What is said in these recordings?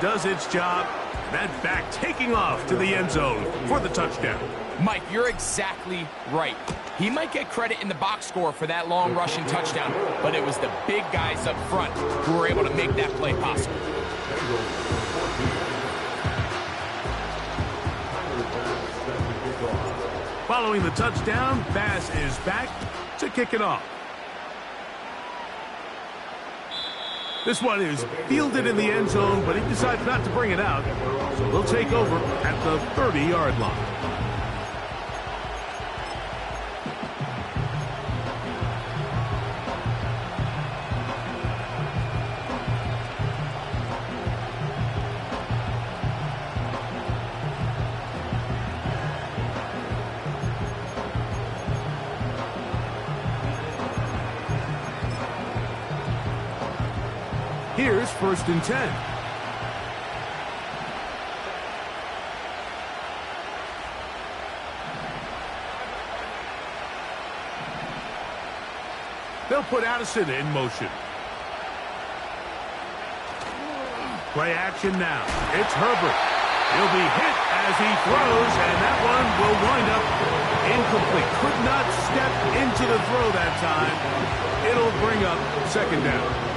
does its job. That back taking off to the end zone for the touchdown. Mike, you're exactly right. He might get credit in the box score for that long rushing touchdown, but it was the big guys up front who were able to make that play possible. Following the touchdown, Bass is back to kick it off. This one is fielded in the end zone, but he decides not to bring it out. So they'll take over at the 30-yard line. Here's 1st and 10. They'll put Addison in motion. Play action now. It's Herbert. He'll be hit as he throws, and that one will wind up incomplete. Could not step into the throw that time. It'll bring up 2nd down.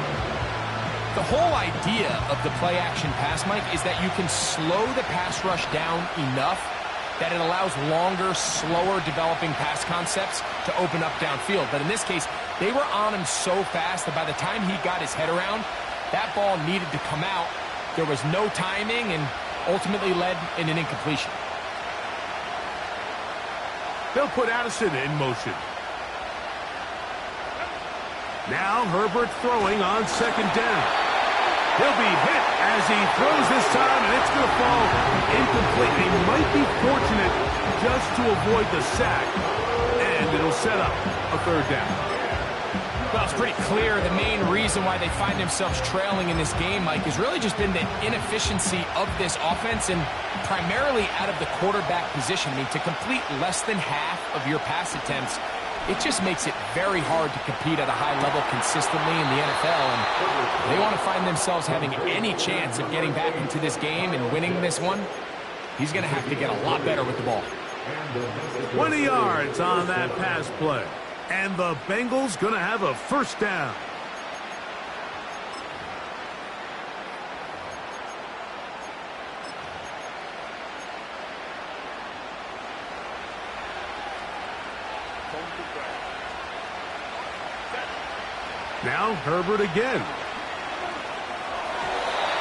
The whole idea of the play-action pass, Mike, is that you can slow the pass rush down enough that it allows longer, slower developing pass concepts to open up downfield. But in this case, they were on him so fast that by the time he got his head around, that ball needed to come out. There was no timing and ultimately led in an incompletion. They'll put Addison in motion. Now Herbert throwing on 2nd down. He'll be hit as he throws this time, and it's going to fall incomplete. He might be fortunate just to avoid the sack, and it'll set up a 3rd down. Well, it's pretty clear the main reason why they find themselves trailing in this game, Mike, has really just been the inefficiency of this offense and primarily out of the quarterback position. I mean, to complete less than half of your pass attempts, it just makes it very hard to compete at a high level consistently in the NFL, and they want to find themselves having any chance of getting back into this game and winning this one. He's going to have to get a lot better with the ball. 20 yards on that pass play, and the Bengals going to have a 1st down. Now Herbert again.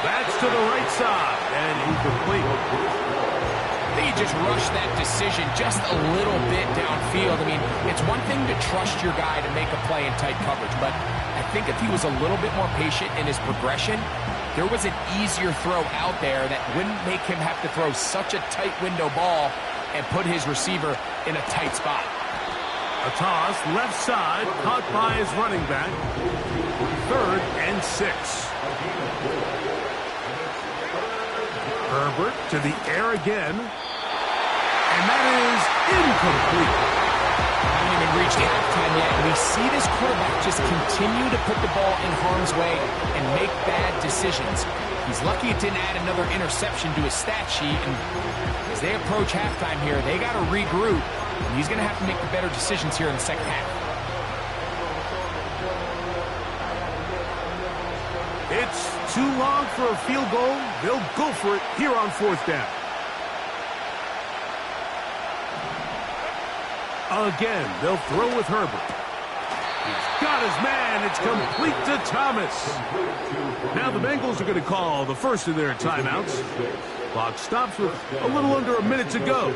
That's to the right side, and incomplete. I think he just rushed that decision just a little bit downfield. I mean, it's one thing to trust your guy to make a play in tight coverage, but I think if he was a little bit more patient in his progression, there was an easier throw out there that wouldn't make him have to throw such a tight window ball and put his receiver in a tight spot. A toss, left side, caught by his running back. 3rd and 6. Herbert to the air again. And that is incomplete. Haven't even reached halftime yet, and we see this quarterback just continue to put the ball in harm's way and make bad decisions. He's lucky it didn't add another interception to his stat sheet, and as they approach halftime here, they got to regroup. And he's going to have to make the better decisions here in the 2nd half. It's too long for a field goal. They'll go for it here on 4th down. Again, they'll throw with Herbert. He's got his man. It's complete to Thomas. Now the Bengals are going to call the first of their timeouts. Clock stops with a little under a minute to go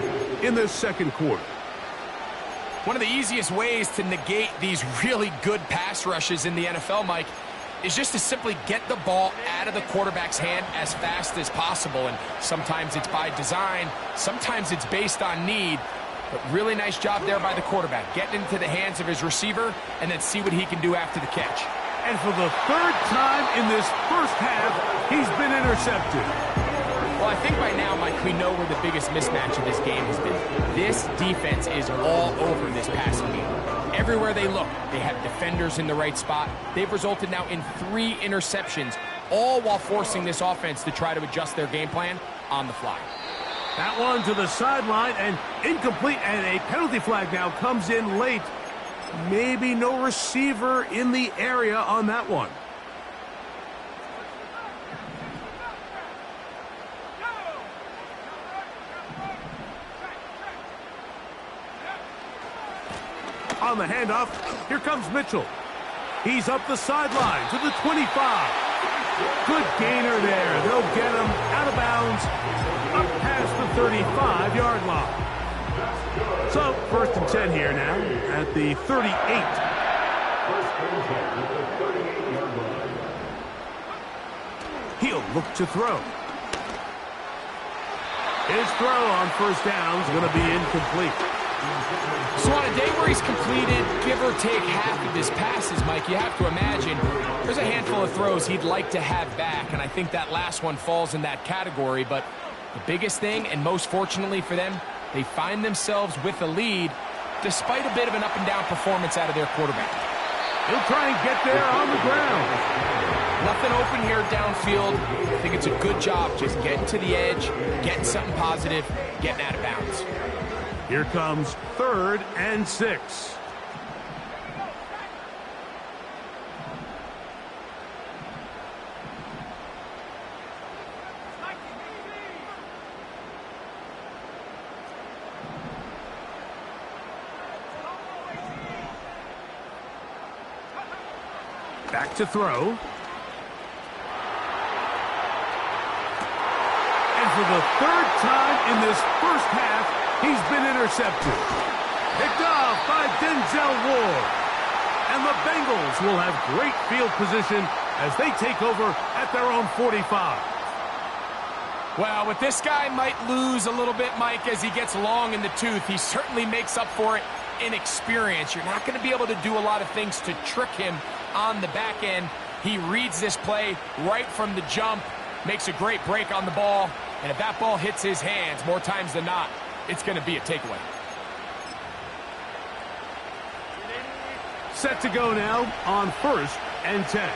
in this 2nd quarter. One of the easiest ways to negate these really good pass rushes in the NFL, Mike, is just to simply get the ball out of the quarterback's hand as fast as possible. And sometimes it's by design, sometimes it's based on need. But really nice job there by the quarterback, getting into the hands of his receiver and then see what he can do after the catch. And for the 3rd time in this 1st half, he's been intercepted. Well, I think by now, Mike, we know where the biggest mismatch of this game has been. This defense is all over this passing game. Everywhere they look, they have defenders in the right spot. They've resulted now in 3 interceptions, all while forcing this offense to try to adjust their game plan on the fly. That one to the sideline and incomplete, and a penalty flag now comes in late. Maybe no receiver in the area on that one. On the handoff, here comes Mitchell. He's up the sideline to the 25. Good gainer there. They'll get him out of bounds, up past the 35-yard line. So, 1st and 10 here now at the 38. He'll look to throw. His throw on 1st down is going to be incomplete. So on a day where he's completed, give or take half of his passes, Mike, you have to imagine there's a handful of throws he'd like to have back, and I think that last one falls in that category. But the biggest thing, and most fortunately for them, they find themselves with a lead despite a bit of an up-and-down performance out of their quarterback. He'll try and get there on the ground. Nothing open here downfield. I think it's a good job just getting to the edge, getting something positive, getting out of bounds. Here comes 3rd and 6. Back to throw. And for the 3rd time in this first half, he's been intercepted. Picked off by Denzel Ward. And the Bengals will have great field position as they take over at their own 45. Well, with this guy might lose a little bit, Mike, as he gets long in the tooth. He certainly makes up for it in experience. You're not going to be able to do a lot of things to trick him on the back end. He reads this play right from the jump, makes a great break on the ball, and if that ball hits his hands more times than not, it's going to be a takeaway. Set to go now on 1st and 10.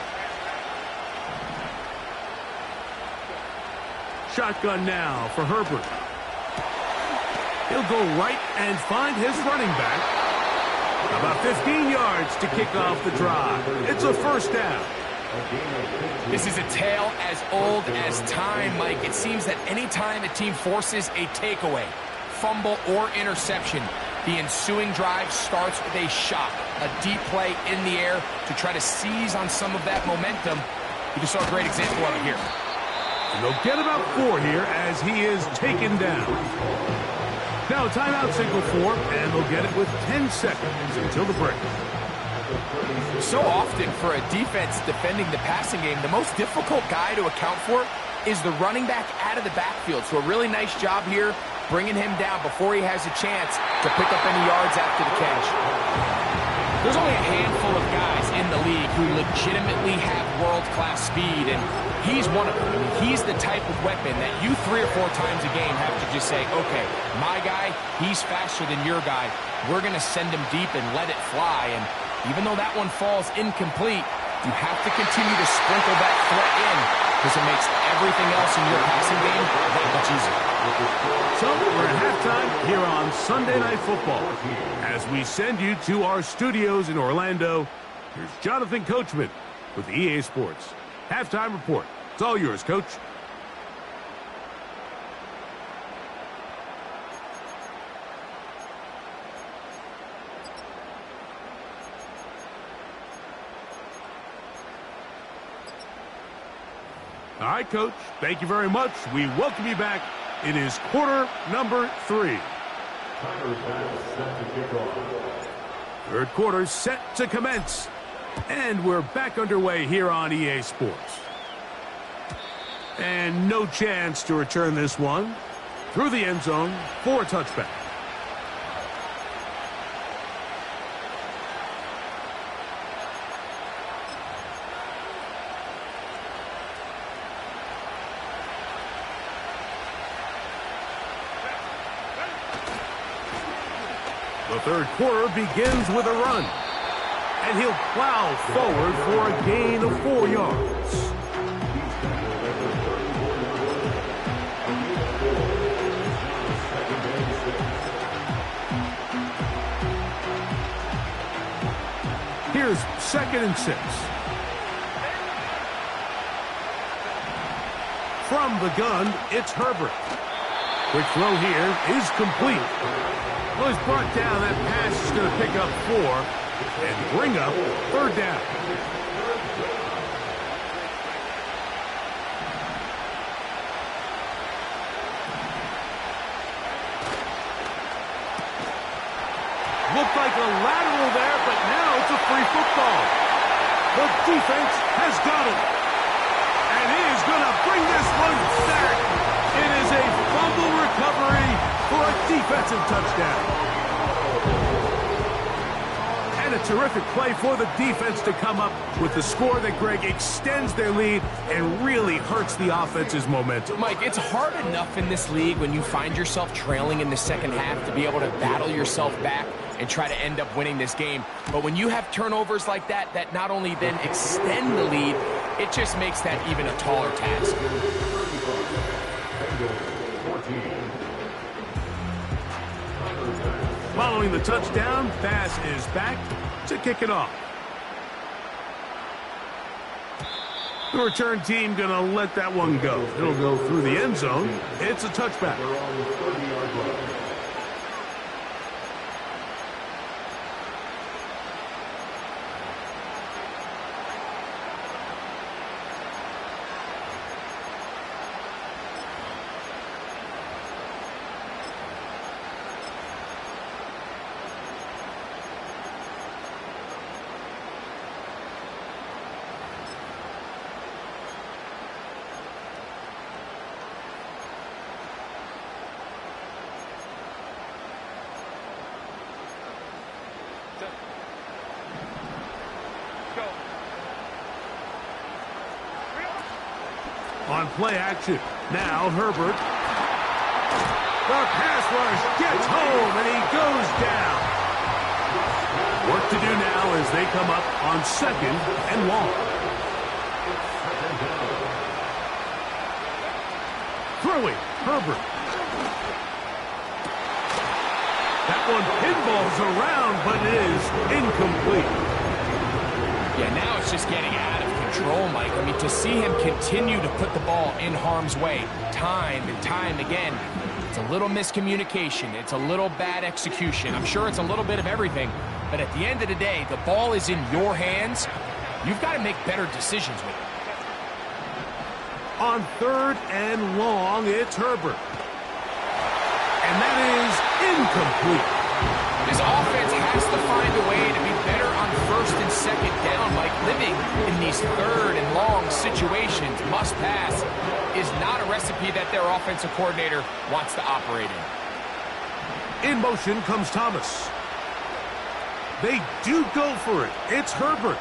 Shotgun now for Herbert. He'll go right and find his running back. About 15 yards to kick off the drive. It's a 1st down. This is a tale as old as time, Mike. It seems that any time a team forces a takeaway, fumble, or interception, the ensuing drive starts with a shot, a deep play in the air to try to seize on some of that momentum. You just saw a great example of it here. And they'll get about 4 here as he is taken down. Now timeout signal 4, and they'll get it with 10 seconds until the break. So often for a defense defending the passing game, the most difficult guy to account for is the running back out of the backfield. So a really nice job here bringing him down before he has a chance to pick up any yards after the catch. There's only a handful of guys in the league who legitimately have world-class speed, and he's one of them. I mean, he's the type of weapon that you 3 or 4 times a game have to just say, okay, my guy, he's faster than your guy. We're going to send him deep and let it fly. And even though that one falls incomplete, you have to continue to sprinkle that threat in because it makes everything else in your passing game that much easier. So we're at halftime here on Sunday Night Football. As we send you to our studios in Orlando, here's Jonathan Coachman with EA Sports. Halftime report. It's all yours, Coach. All right, Coach. Thank you very much. We welcome you back. It is quarter number 3. 3rd quarter set to commence. And we're back underway here on EA Sports. And no chance to return this one. Through the end zone for a touchback. The 3rd quarter begins with a run. And he'll plow forward for a gain of 4 yards. 2nd and 6. From the gun, it's Herbert. Quick throw here is complete. Well, he's brought down. That pass is going to pick up 4 and bring up 3rd down. Looked like a lateral there, but now it's a free football. The defense has got it. And he is going to bring this one back. It is a fumble recovery for a defensive touchdown. And a terrific play for the defense to come up with the score that, Greg, extends their lead and really hurts the offense's momentum. Mike, it's hard enough in this league when you find yourself trailing in the second half to be able to battle yourself back and try to end up winning this game. But when you have turnovers like that, that not only then extend the lead, it just makes that even a taller task. Following the touchdown, pass is back to kick it off. The return team going to let that one go. It'll go through the end zone. It's a touchback. On play action, now Herbert. The pass rush gets home, and he goes down. Work to do now as they come up on 2nd and long. Throwing, Herbert. That one pinballs around, but it is incomplete. Yeah, now it's just getting out of control, Mike. I mean, to see him continue to put the ball in harm's way time and time again, it's a little miscommunication. It's a little bad execution. I'm sure it's a little bit of everything, but at the end of the day, the ball is in your hands. You've got to make better decisions with it. On 3rd and long, it's Herbert. And that is incomplete. This offense has to find a way to be better on 1st and 2nd down. Like, living in these 3rd and long situations, must pass, is not a recipe that their offensive coordinator wants to operate in. In motion comes Thomas. They do go for it. It's Herbert.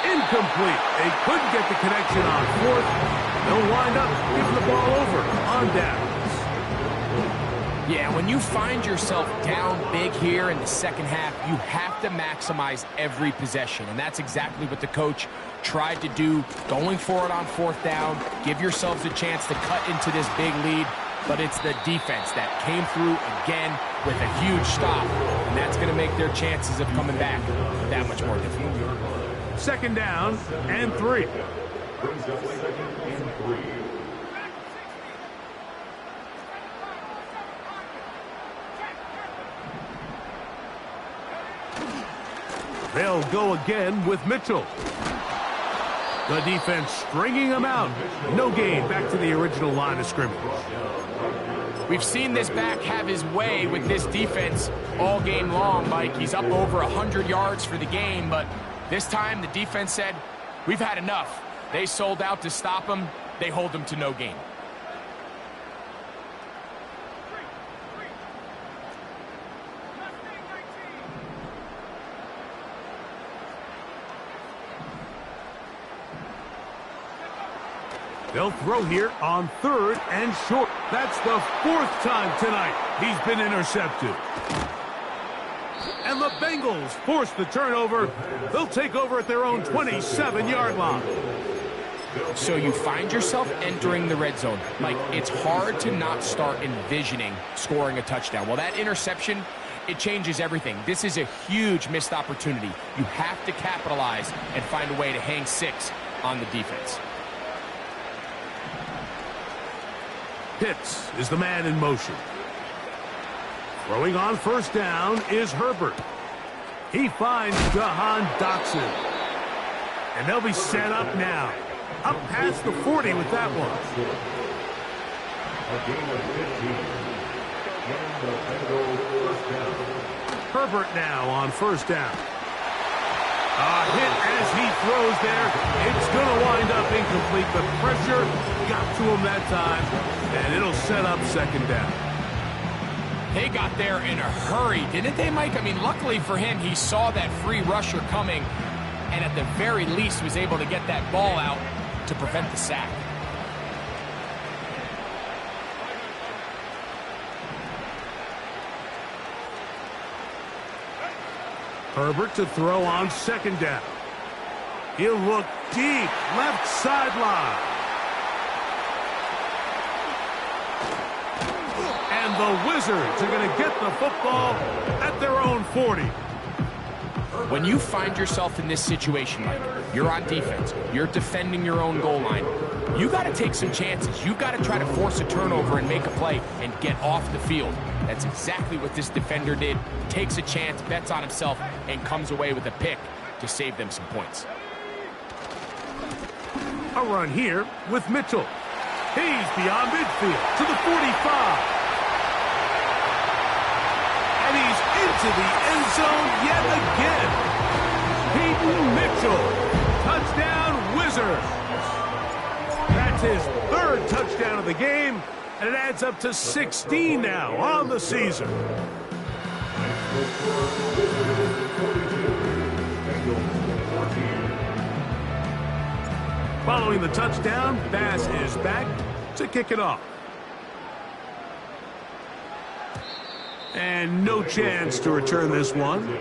Incomplete. They couldn't get the connection on 4th. They'll wind up giving the ball over on downs. Yeah, when you find yourself down big here in the second half, you have to maximize every possession. And that's exactly what the coach tried to do, going for it on 4th down. Give yourselves a chance to cut into this big lead. But it's the defense that came through again with a huge stop. And that's going to make their chances of coming back that much more difficult. 2nd down and 3. They'll go again with Mitchell. The defense stringing him out. No gain back to the original line of scrimmage. We've seen this back have his way with this defense all game long, Mike. He's up over 100 yards for the game, but this time the defense said, we've had enough. They sold out to stop him. They hold him to no gain. They'll throw here on 3rd and short. That's the 4th time tonight he's been intercepted. And the Bengals force the turnover. They'll take over at their own 27-yard line. So you find yourself entering the red zone. Mike, it's hard to not start envisioning scoring a touchdown. Well, that interception it changes everything. This is a huge missed opportunity. You have to capitalize and find a way to hang 6 on the defense. Pitts is the man in motion. Throwing on first down is Herbert. He finds Jahan Dotson. And they'll be set up now. Up past the 40 with that one. Herbert now on first down. A hit as he throws there. It's going to wind up incomplete. The pressure got to him that time, and it'll set up second down. They got there in a hurry, didn't they, Mike? I mean, luckily for him, he saw that free rusher coming, and at the very least was able to get that ball out to prevent the sack. Herbert to throw on second down. He'll look deep, left sideline. And the Wizards are going to get the football at their own 40. When you find yourself in this situation, Mike, you're on defense, you're defending your own goal line, you got to take some chances. You got to try to force a turnover and make a play and get off the field. That's exactly what this defender did. Takes a chance, bets on himself, and comes away with a pick to save them some points. A run here with Mitchell. He's beyond midfield to the 45. And he's into the end zone yet again. Peyton Mitchell. Touchdown, Wizards. That's his 3rd touchdown of the game, and it adds up to 16 now on the season. Following the touchdown, Bass is back to kick it off. And no chance to return this one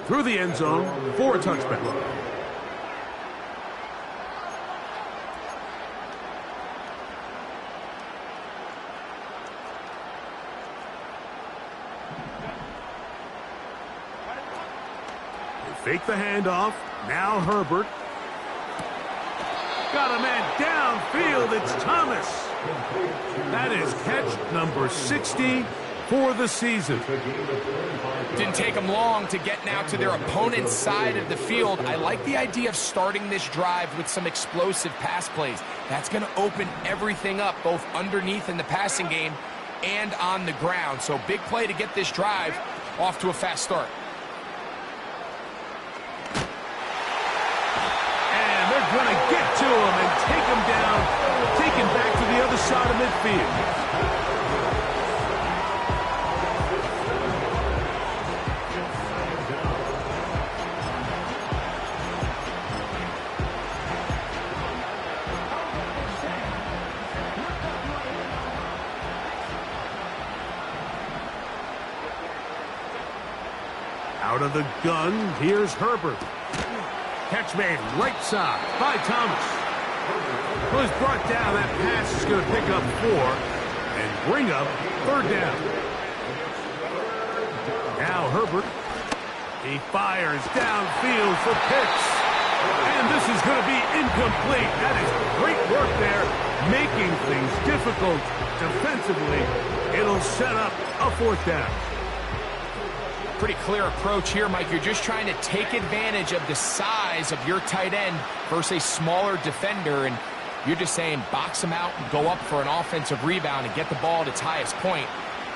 through the end zone for a touchback. Fake the handoff. Now Herbert. Got a man downfield. It's Thomas. That is catch number 60 for the season. Didn't take them long to get now to their opponent's side of the field. I like the idea of starting this drive with some explosive pass plays. That's going to open everything up, both underneath in the passing game and on the ground. So big play to get this drive off to a fast start. Going to get to him and take him down, take him back to the other side of midfield. Out of the gun, here's Herbert. Catch made right side by Thomas. Well, he's brought down. That pass is going to pick up 4 and bring up 3rd down. Now Herbert. He fires downfield for Pitts. And this is going to be incomplete. That is great work there, making things difficult defensively. It'll set up a 4th down. Pretty clear approach here, Mike. You're just trying to take advantage of the size of your tight end versus a smaller defender, and you're just saying box him out and go up for an offensive rebound and get the ball at its highest point.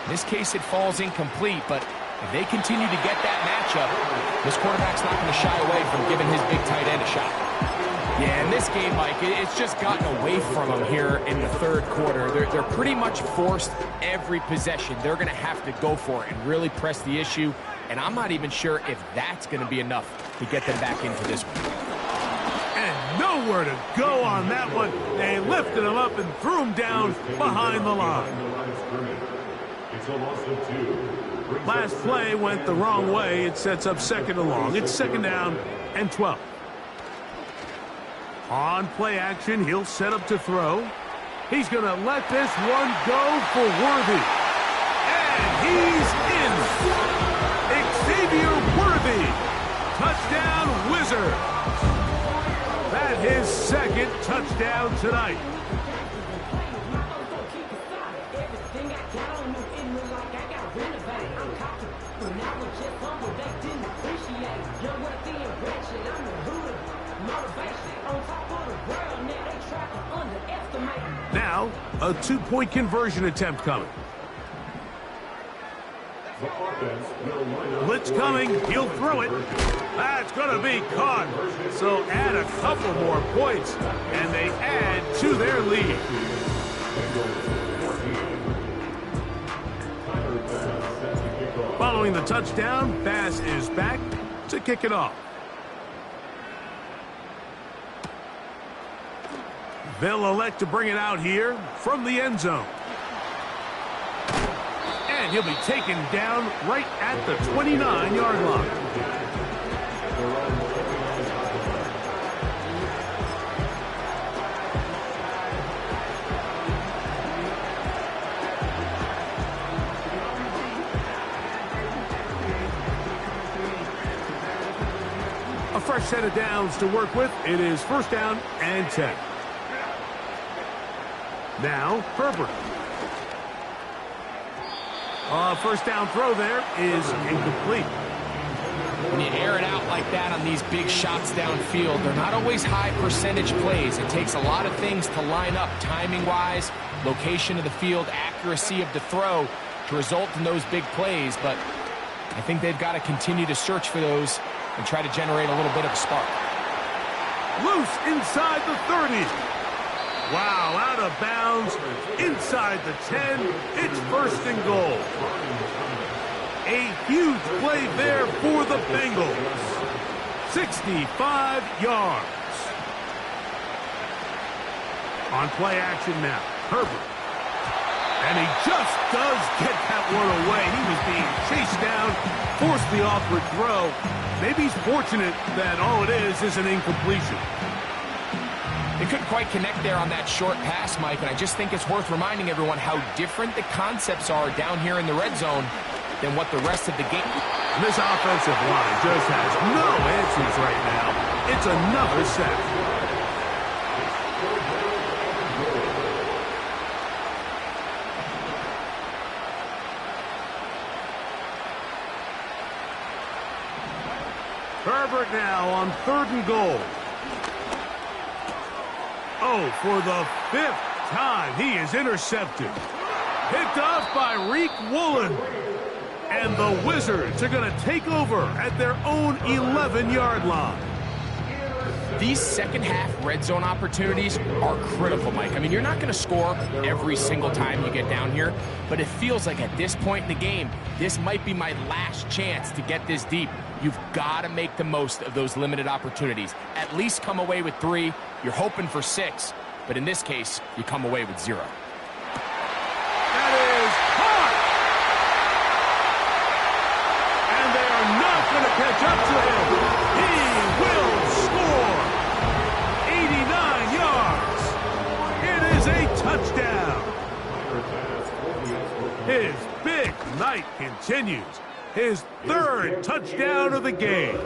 In this case, it falls incomplete, but if they continue to get that matchup, this quarterback's not going to shy away from giving his big tight end a shot. Yeah, in this game, Mike, it's just gotten away from them here in the 3rd quarter. They're pretty much forced every possession. They're going to have to go for it and really press the issue. And I'm not even sure if that's going to be enough to get them back into this one. And nowhere to go on that one. They lifted him up and threw him down behind the line. Last play went the wrong way. It sets up 2nd and long. It's 2nd down and 12. On play action, he'll set up to throw. He's going to let this one go for Worthy. And he's in. touchdown, Wizards. That's his second touchdown tonight. Now, a two-point conversion attempt coming. Blitz coming, he'll throw it. That's going to be caught. So add a couple more points, and they add to their lead. Following the touchdown, Bass is back to kick it off. They'll elect to bring it out here from the end zone. And he'll be taken down right at the 29-yard line. A fresh set of downs to work with. It is first down and 10. Now, Herbert. First down throw there is incomplete. When you air it out like that on these big shots downfield, they're not always high percentage plays. It takes a lot of things to line up timing-wise, location of the field, accuracy of the throw to result in those big plays. But I think they've got to continue to search for those and try to generate a little bit of a spark. Loose inside the 30. Wow, out of bounds, inside the 10, it's first and goal. A huge play there for the Bengals. 65 yards. On play action now, Herbert. And he just does get that one away. He was being chased down, forced the awkward throw. Maybe he's fortunate that all it is an incompletion. They couldn't quite connect there on that short pass, Mike, and I just think it's worth reminding everyone how different the concepts are down here in the red zone than what the rest of the game. This offensive line just has no answers right now. It's another sack. Herbert now on 3rd and goal. Oh, for the 5th time, he is intercepted. Picked off by Reek Woolen. And the Wizards are going to take over at their own 11-yard line. These second-half red zone opportunities are critical, Mike. I mean, you're not going to score every single time you get down here, but it feels like at this point in the game, this might be my last chance to get this deep. You've got to make the most of those limited opportunities. At least come away with 3. You're hoping for 6, but in this case, you come away with 0. That is hot! And they are not going to catch up to him. He will score! 89 yards. It is a touchdown. His big night continues. His 3rd touchdown of the game.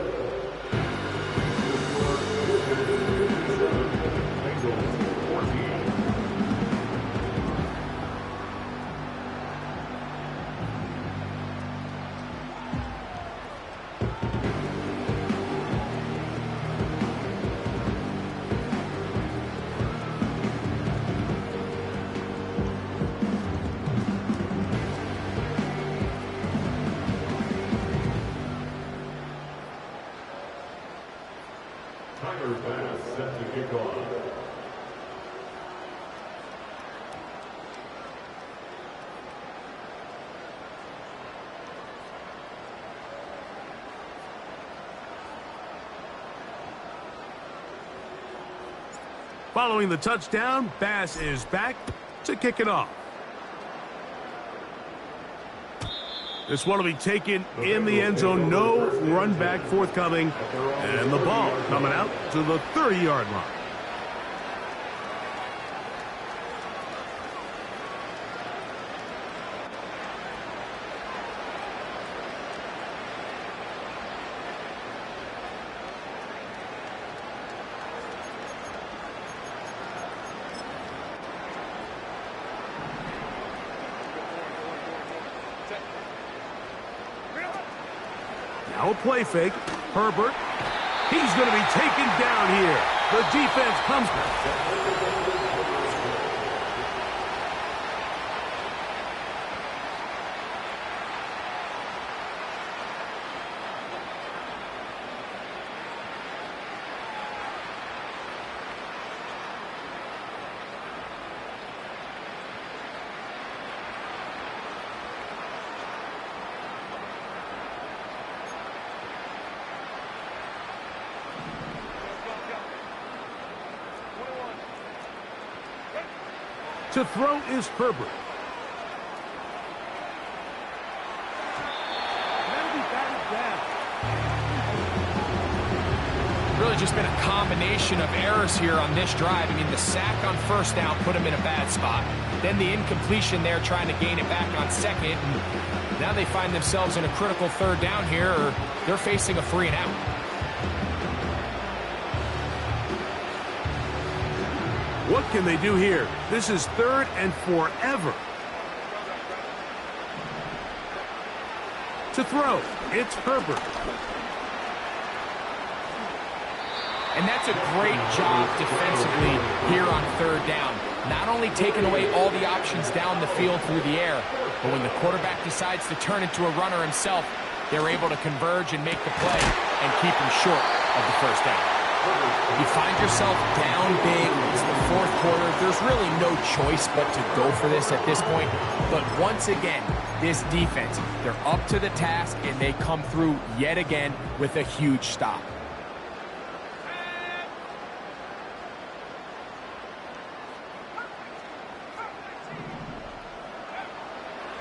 Set to kick off. Following the touchdown, Bass is back to kick it off. This one will be taken in the end zone. No run back forthcoming. And the ball coming out to the 30-yard line. Now a play fake. Herbert. He's going to be taken down here. The defense comes. To throw is Herbert. Really just been a combination of errors here on this drive. I mean, the sack on first down put him in a bad spot. Then the incompletion there trying to gain it back on second. And now they find themselves in a critical third down here, or they're facing a 3 and out. What can they do here? This is 3rd and forever. To throw, it's Herbert. And that's a great job defensively here on 3rd down. Not only taking away all the options down the field through the air, but when the quarterback decides to turn into a runner himself, they're able to converge and make the play and keep him short of the first down. You find yourself down big. It's the 4th quarter. There's really no choice but to go for this at this point. But once again, this defense, they're up to the task, and they come through yet again with a huge stop.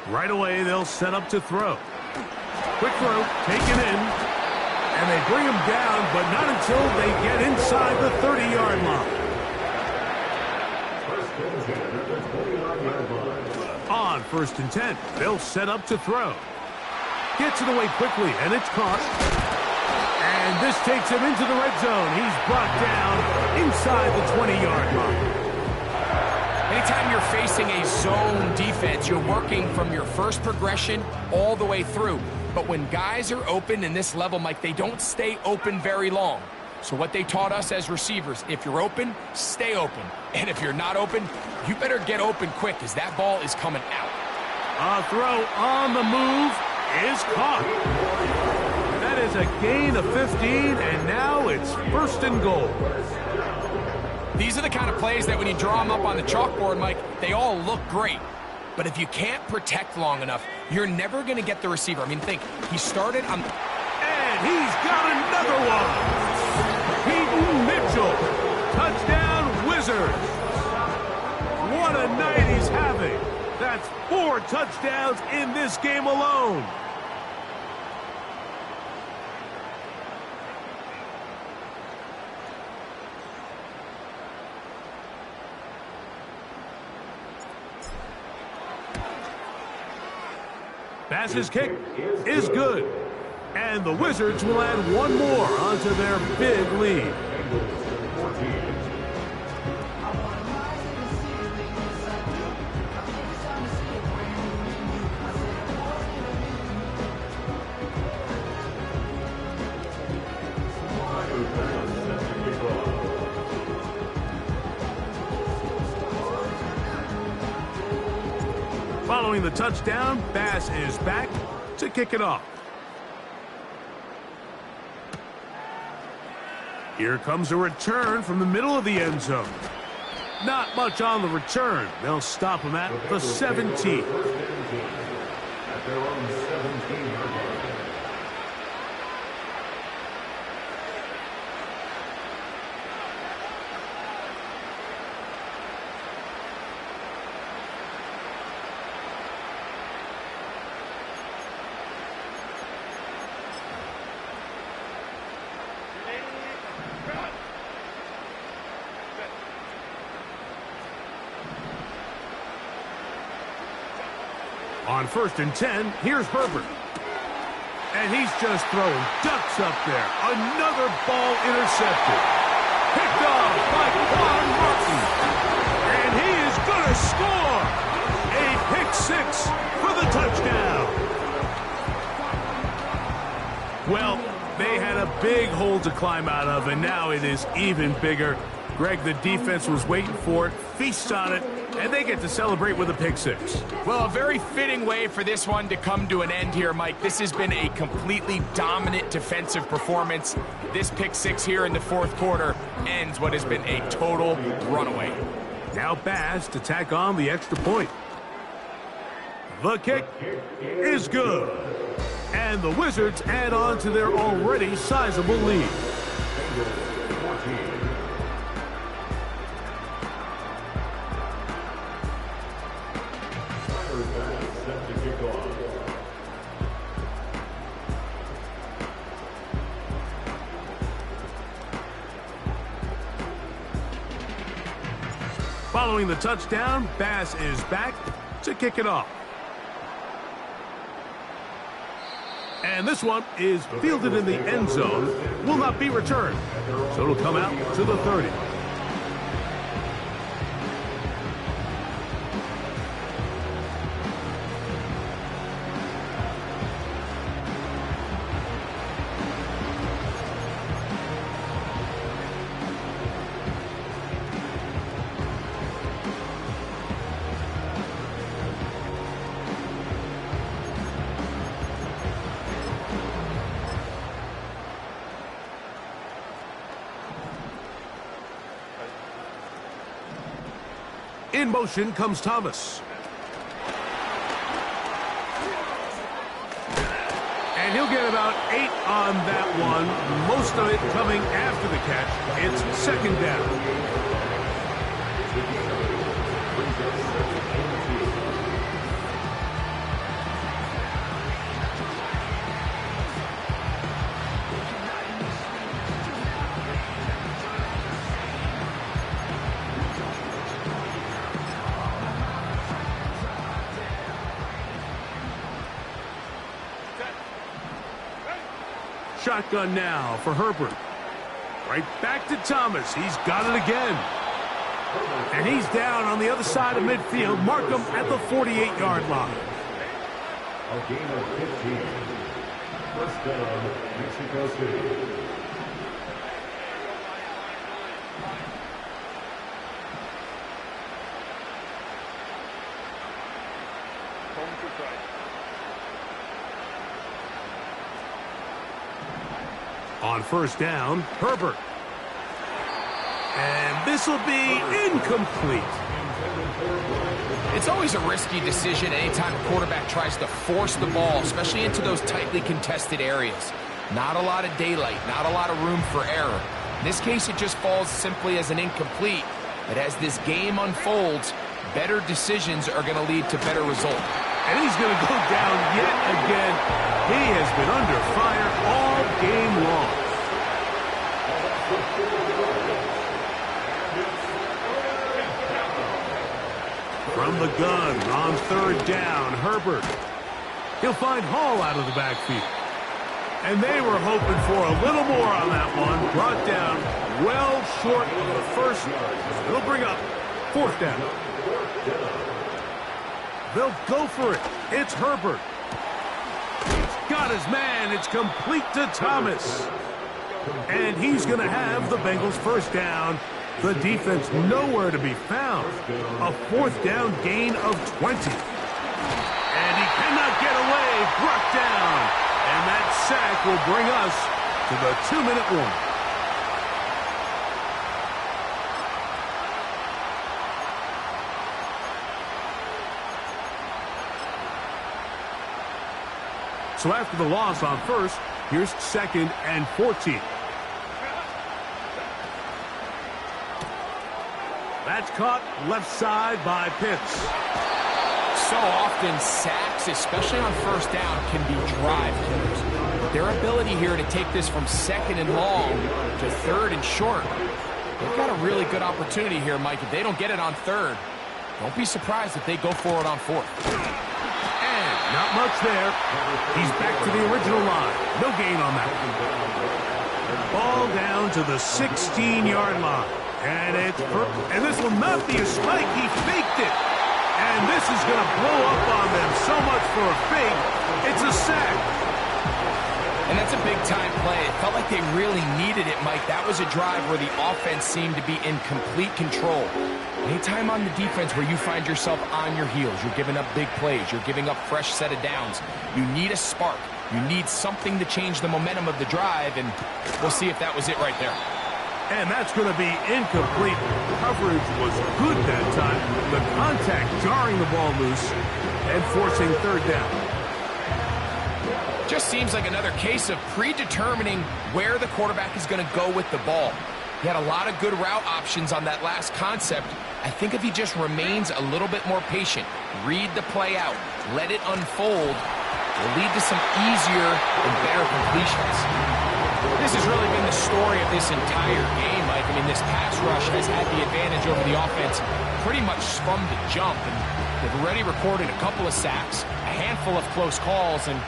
Right away, they'll set up to throw. Quick throw, taken in. And they bring him down, but not until they get inside the 30-yard line. On 1st and 10, they'll set up to throw. Gets it away quickly, and it's caught. And this takes him into the red zone. He's brought down inside the 20-yard line. Anytime you're facing a zone defense, you're working from your first progression all the way through. But when guys are open in this level, Mike, they don't stay open very long. So what they taught us as receivers, if you're open, stay open. And if you're not open, you better get open quick, as that ball is coming out. A throw on the move is caught. That is a gain of 15, and now it's 1st and goal. These are the kind of plays that when you draw them up on the chalkboard, Mike, they all look great. But if you can't protect long enough, you're never going to get the receiver. I mean, think, he started on... And he's got another one! Peyton Mitchell, touchdown Wizards! What a night he's having! That's 4 touchdowns in this game alone! Pass's kick is good. And the Wizards will add one more onto their big lead. Following the touchdown, Bass is back to kick it off. Here comes a return from the middle of the end zone. Not much on the return. They'll stop him at the 17. On 1st and 10, here's Herbert. And he's just throwing ducks up there. Another ball intercepted. Picked off by Quan Martin. And he is going to score. A pick six for the touchdown. Well, big hole to climb out of, and now it is even bigger. Greg, the defense was waiting for it, feasts on it, and they get to celebrate with a pick six. Well, a very fitting way for this one to come to an end here, Mike. This has been a completely dominant defensive performance. This pick six here in the fourth quarter ends what has been a total runaway. Now Bass to tack on the extra point. The kick is good. And the Wizards add on to their already sizable lead. Following the touchdown, Bass is back to kick it off. And this one is fielded in the end zone, will not be returned. So it'll come out to the 30. In motion comes Thomas. And he'll get about 8 on that one, most of it coming after the catch. It's second down. Shotgun now for Herbert. Right back to Thomas. He's got it again. And he's down on the other side of midfield. Mark him at the 48-yard line. A gain of 15. First down, Mexico City. On first down, Herbert. And this will be incomplete. It's always a risky decision anytime a quarterback tries to force the ball, especially into those tightly contested areas. Not a lot of daylight, not a lot of room for error. In this case, it just falls simply as an incomplete. But as this game unfolds, better decisions are going to lead to better results. And he's going to go down yet again. He has been under fire all game long. From the gun on third down, Herbert. He'll find Hall out of the backfield. And they were hoping for a little more on that one. Brought down well short of the first. It'll bring up fourth down. They'll go for it. It's Herbert. He's got his man. It's complete to Thomas. And he's going to have the Bengals first down. The defense nowhere to be found. A fourth down gain of 20. And he cannot get away. Brought down. And that sack will bring us to the 2-minute warning. So after the loss on first, here's second and 14. That's caught left side by Pitts. So often sacks, especially on first down, can be drive killers. Their ability here to take this from second and long to third and short, they've got a really good opportunity here, Mike. If they don't get it on third, don't be surprised if they go for it on fourth. Not much there. He's back to the original line. No gain on that. Ball down to the 16-yard line. And this will not be a spike. He faked it. And this is going to blow up on them so much for a fake. It's a sack. And that's a big-time play. It felt like they really needed it, Mike. That was a drive where the offense seemed to be in complete control. Anytime on the defense where you find yourself on your heels, you're giving up big plays, you're giving up fresh set of downs, you need a spark. You need something to change the momentum of the drive, and we'll see if that was it right there. And that's going to be incomplete. Coverage was good that time. The contact jarring the ball loose and forcing third down. Just seems like another case of predetermining where the quarterback is going to go with the ball. He had a lot of good route options on that last concept. I think if he just remains a little bit more patient, read the play out, let it unfold, will lead to some easier and better completions. This has really been the story of this entire game, Mike. I mean, this pass rush has had the advantage over the offense pretty much from the jump, and they've already recorded a couple of sacks, a handful of close calls, and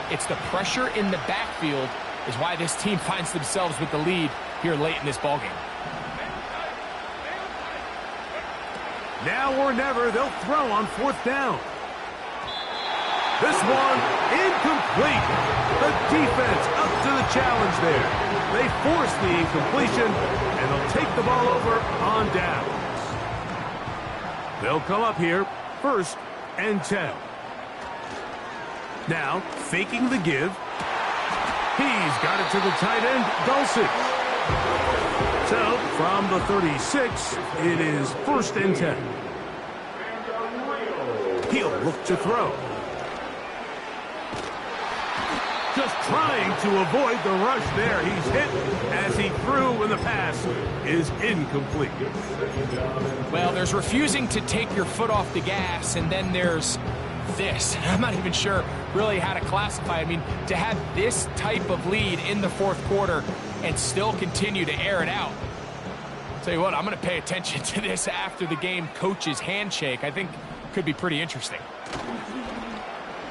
it's the pressure in the backfield is why this team finds themselves with the lead here late in this ballgame. Now or never, they'll throw on fourth down. This one, incomplete. The defense up to the challenge there. They force the incompletion, and they'll take the ball over on downs. They'll come up here, 1st and 10. Now, faking the give. He's got it to the tight end, Dulcich. So, from the 36, it is 1st and 10. He'll look to throw. Just trying to avoid the rush there. He's hit as he threw when the pass is incomplete. Well, there's refusing to take your foot off the gas, and then there's this. I'm not even sure really how to classify. I mean, to have this type of lead in the 4th quarter and still continue to air it out. I'll tell you what, I'm going to pay attention to this after the game coach's handshake. I think could be pretty interesting.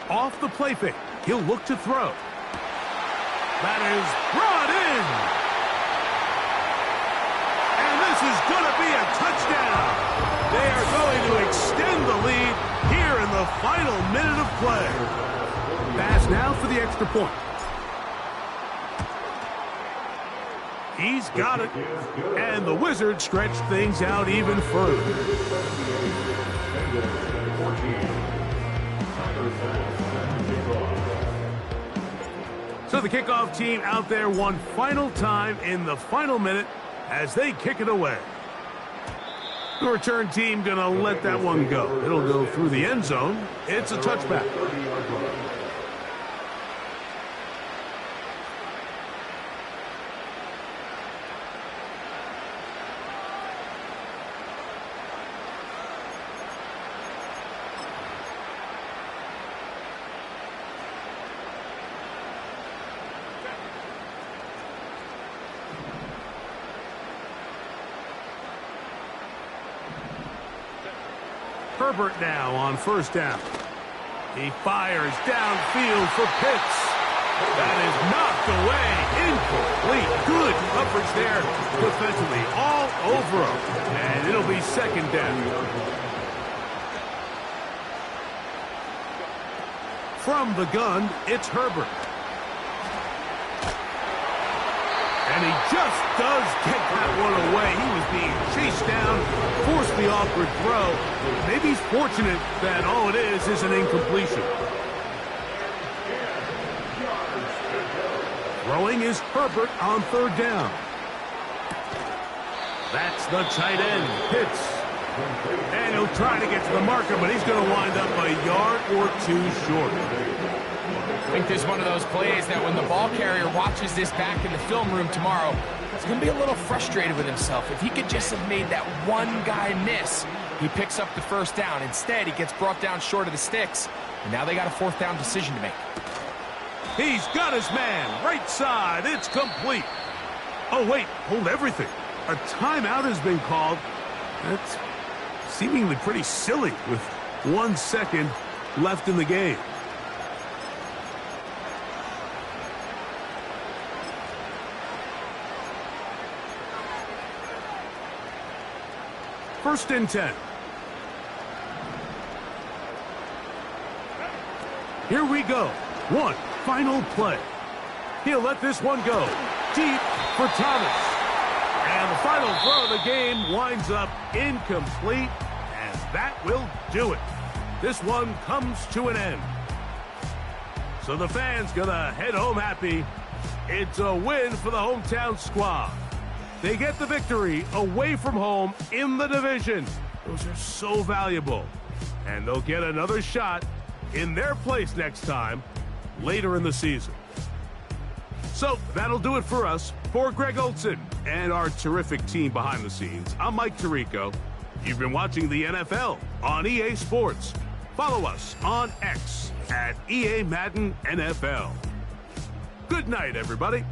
Off the play fake, he'll look to throw. That is brought in. And this is going to be a touchdown. They are going to extend the lead here in the final minute of play. Pass now for the extra point. He's got it. And the Wizards stretch things out even further. So the kickoff team out there one final time in the final minute as they kick it away. The return team going to let that one go. It'll go through the end zone. It's a touchback. Herbert now on 1st down. He fires downfield for Pitts. That is knocked away. Incomplete. Good coverage there defensively. All over him. And it'll be 2nd down. From the gun, it's Herbert. And he just does get that one away. He was being chased down, forced the awkward throw. Maybe he's fortunate that all it is an incompletion. Throwing is Herbert on 3rd down. That's the tight end, Pitts. And he'll try to get to the marker, but he's going to wind up a yard or 2 short. I think this is one of those plays that when the ball carrier watches this back in the film room tomorrow, he's going to be a little frustrated with himself. If he could just have made that one guy miss, he picks up the 1st down. Instead, he gets brought down short of the sticks, and now they got a 4th down decision to make. He's got his man, right side, it's complete. Oh, wait, hold everything. A timeout has been called. That's seemingly pretty silly with 1 second left in the game. First and 10. Here we go. One final play. He'll let this one go deep for Thomas. And the final throw of the game winds up incomplete, and that will do it. This one comes to an end. So the fans gonna head home happy. It's a win for the hometown squad. They get the victory away from home in the division. Those are so valuable. And they'll get another shot in their place next time later in the season. So that'll do it for us. For Greg Olson and our terrific team behind the scenes, I'm Mike Tirico. You've been watching the NFL on EA Sports. Follow us on X at EA Madden NFL. Good night, everybody.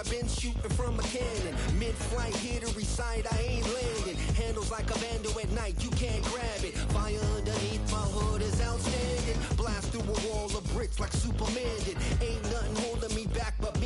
I've been shooting from a cannon. Mid-flight, here to recite, I ain't landing. Handles like a vandal at night, you can't grab it. Fire underneath my hood is outstanding. Blast through a wall of bricks like Superman did. Ain't nothing holding me back but me.